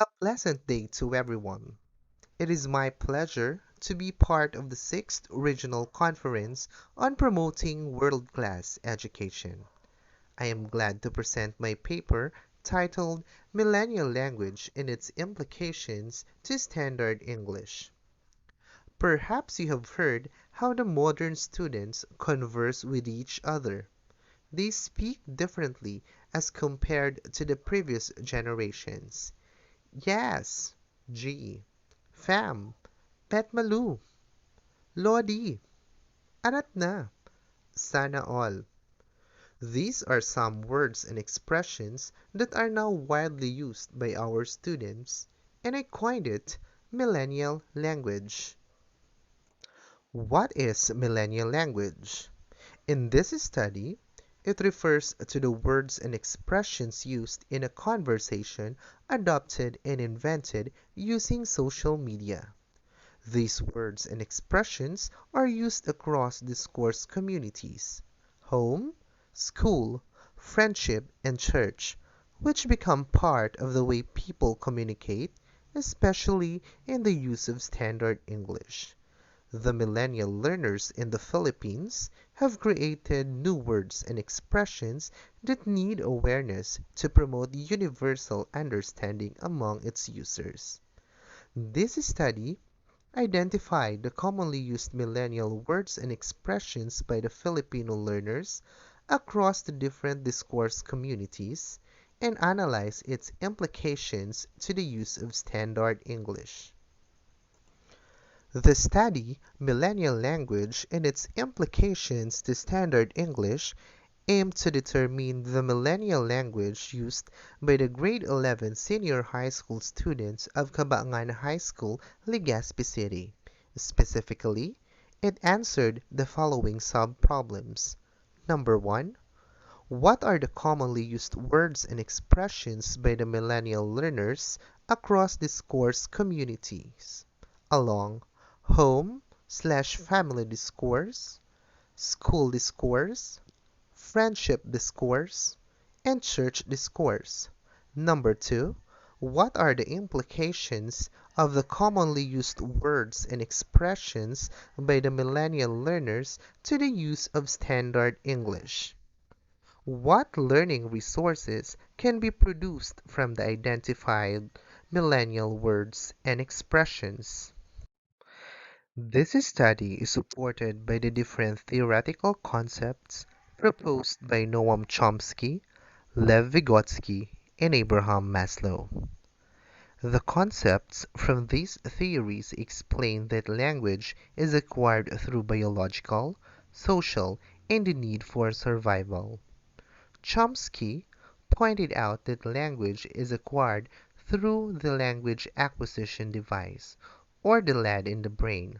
A pleasant day to everyone. It is my pleasure to be part of the 6th Regional Conference on Promoting World-Class Education. I am glad to present my paper titled Millennial Language and its Implications to Standard English. Perhaps you have heard how the modern students converse with each other. They speak differently as compared to the previous generations. Yes, G. Fam, Pet Malu, Lodi, Arat na, Sana all. These are some words and expressions that are now widely used by our students, and I coined it Millennial Language. What is Millennial Language? In this study, it refers to the words and expressions used in a conversation adopted and invented using social media. These words and expressions are used across discourse communities, home, school, friendship, and church, which become part of the way people communicate, especially in the use of standard English. The millennial learners in the Philippines have created new words and expressions that need awareness to promote universal understanding among its users. This study identified the commonly used millennial words and expressions by the Filipino learners across the different discourse communities and analyzed its implications to the use of standard English. The study, Millennial Language and its Implications to Standard English, aimed to determine the millennial language used by the grade 11 senior high school students of Cabangan High School, Legazpi City. Specifically, it answered the following sub-problems. Number 1. What are the commonly used words and expressions by the millennial learners across discourse communities? Along home/family discourse, school discourse, friendship discourse, and church discourse. Number 2. What are the implications of the commonly used words and expressions by the millennial learners to the use of standard English? What learning resources can be produced from the identified millennial words and expressions? This study is supported by the different theoretical concepts proposed by Noam Chomsky, Lev Vygotsky, and Abraham Maslow. The concepts from these theories explain that language is acquired through biological, social, and the need for survival. Chomsky pointed out that language is acquired through the language acquisition device, or the lead in the brain,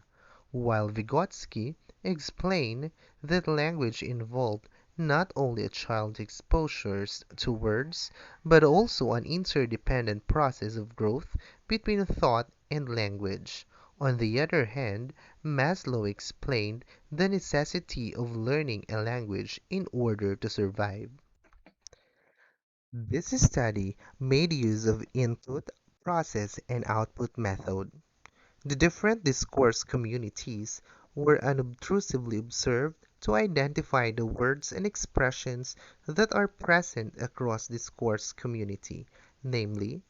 while Vygotsky explained that language involved not only a child's exposures to words, but also an interdependent process of growth between thought and language. On the other hand, Maslow explained the necessity of learning a language in order to survive. This study made use of input, process, and output method. The different discourse communities were unobtrusively observed to identify the words and expressions that are present across discourse community, namely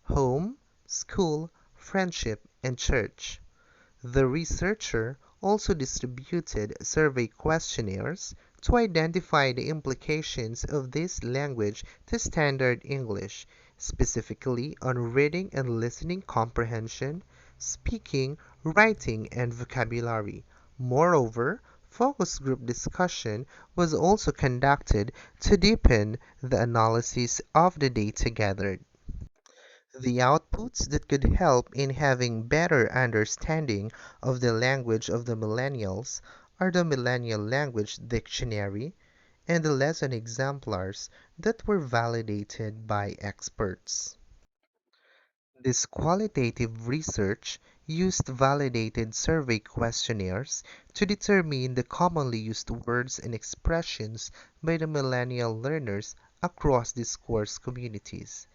home, school, friendship, and church. The researcher also distributed survey questionnaires to identify the implications of this language to standard English, specifically on reading and listening comprehension, speaking, writing, and vocabulary. Moreover, focus group discussion was also conducted to deepen the analysis of the data gathered. The outputs that could help in having better understanding of the language of the millennials are the Millennial Language Dictionary and the lesson exemplars that were validated by experts. This qualitative research used validated survey questionnaires to determine the commonly used words and expressions by the millennial learners across discourse communities.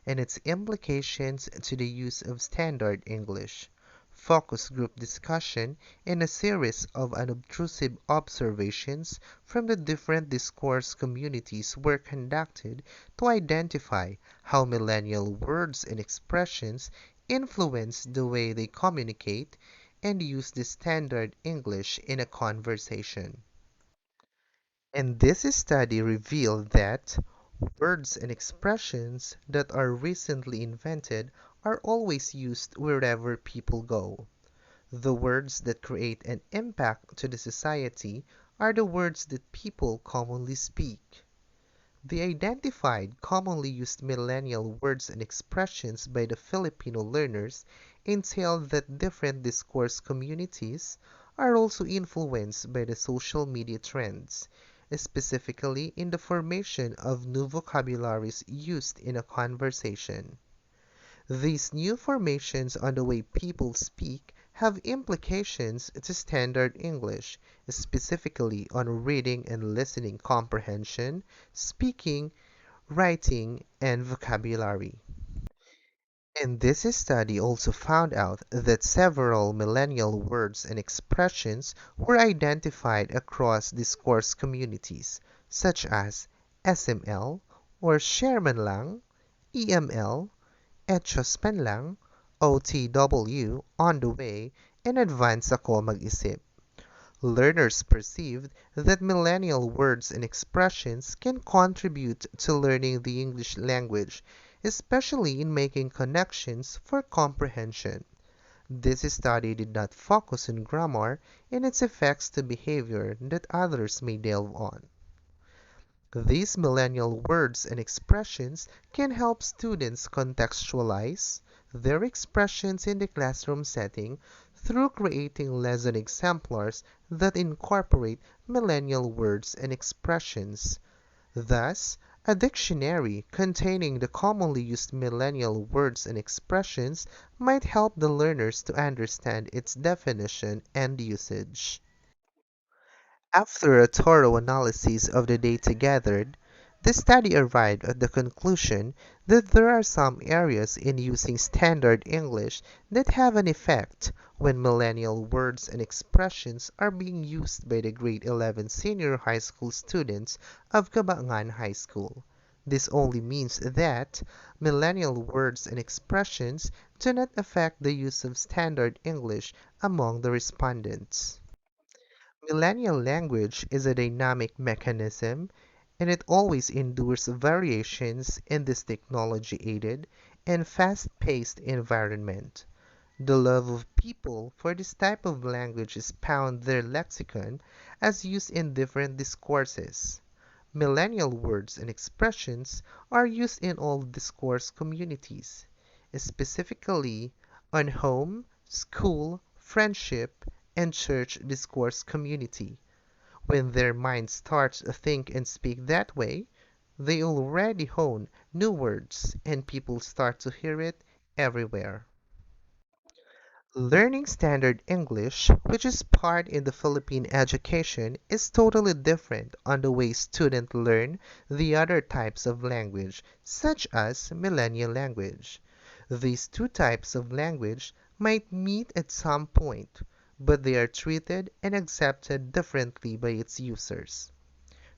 and its implications to the use of Standard English. Focus group discussion and a series of unobtrusive observations from the different discourse communities were conducted to identify how millennial words and expressions influence the way they communicate and use the Standard English in a conversation. And this study revealed that words and expressions that are recently invented are always used wherever people go. The words that create an impact to the society are the words that people commonly speak. The identified commonly used millennial words and expressions by the Filipino learners entail that different discourse communities are also influenced by the social media trends, specifically in the formation of new vocabularies used in a conversation. These new formations on the way people speak have implications to Standard English, specifically on reading and listening comprehension, speaking, writing, and vocabulary. And this study also found out that several millennial words and expressions were identified across discourse communities, such as SML or Sherman lang, EML, Etchos man lang, OTW, on the way, and advance ako mag-isip. Learners perceived that millennial words and expressions can contribute to learning the English language, especially in making connections for comprehension. This study did not focus on grammar and its effects to behavior that others may delve on. These millennial words and expressions can help students contextualize their expressions in the classroom setting through creating lesson exemplars that incorporate millennial words and expressions. Thus, a dictionary containing the commonly used millennial words and expressions might help the learners to understand its definition and usage. After a thorough analysis of the data gathered, the study arrived at the conclusion that there are some areas in using Standard English that have an effect when millennial words and expressions are being used by the grade 11 senior high school students of Cabangan High School. This only means that millennial words and expressions do not affect the use of Standard English among the respondents. Millennial language is a dynamic mechanism, and it always endures variations in this technology-aided and fast-paced environment. The love of people for this type of language is found their lexicon as used in different discourses. Millennial words and expressions are used in all discourse communities, specifically on home, school, friendship, and church discourse community. When their mind starts to think and speak that way, they already hone new words and people start to hear it everywhere. Learning Standard English, which is part in the Philippine education, is totally different on the way students learn the other types of language, such as millennial language. These two types of language might meet at some point, but they are treated and accepted differently by its users.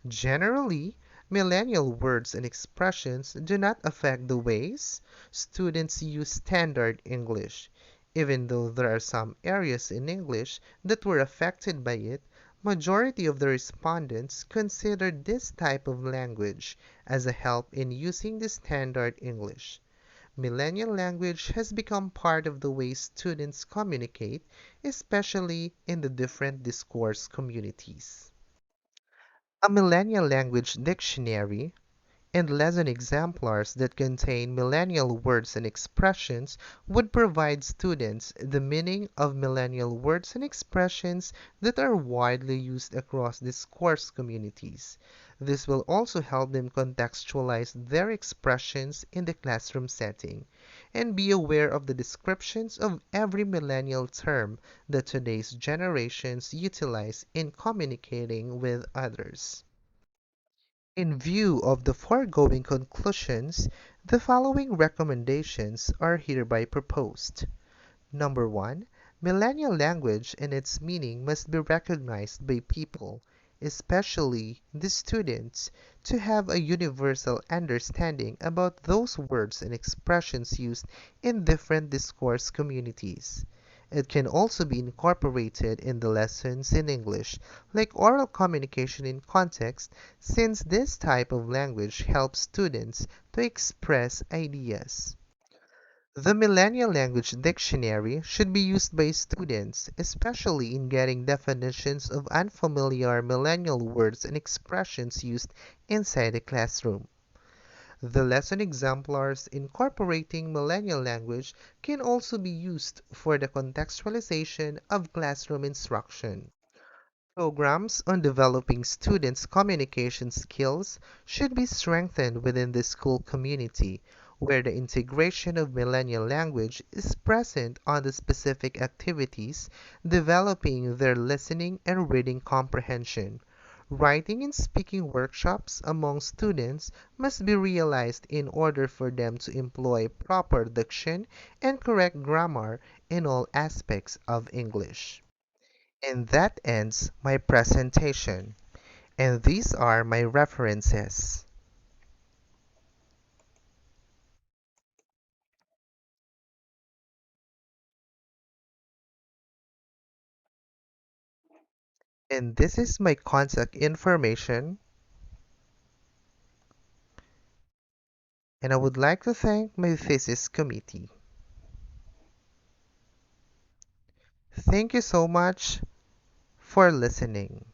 Generally, millennial words and expressions do not affect the ways students use Standard English. Even though there are some areas in English that were affected by it, majority of the respondents consider this type of language as a help in using the Standard English. Millennial language has become part of the way students communicate, especially in the different discourse communities. A millennial language dictionary and lesson exemplars that contain millennial words and expressions would provide students the meaning of millennial words and expressions that are widely used across discourse communities. This will also help them contextualize their expressions in the classroom setting and be aware of the descriptions of every millennial term that today's generations utilize in communicating with others. In view of the foregoing conclusions, The following recommendations are hereby proposed. Number 1. Millennial language and its meaning must be recognized by people, especially the students, to have a universal understanding about those words and expressions used in different discourse communities. It can also be incorporated in the lessons in English, like oral communication in context, since this type of language helps students to express ideas. The Millennial Language Dictionary should be used by students, especially in getting definitions of unfamiliar millennial words and expressions used inside the classroom. The lesson exemplars incorporating millennial language can also be used for the contextualization of classroom instruction. Programs on developing students' communication skills should be strengthened within the school community, where the integration of millennial language is present on the specific activities, developing their listening and reading comprehension. Writing and speaking workshops among students must be realized in order for them to employ proper diction and correct grammar in all aspects of English. And that ends my presentation. And these are my references. And this is my contact information. And I would like to thank my thesis committee. Thank you so much for listening.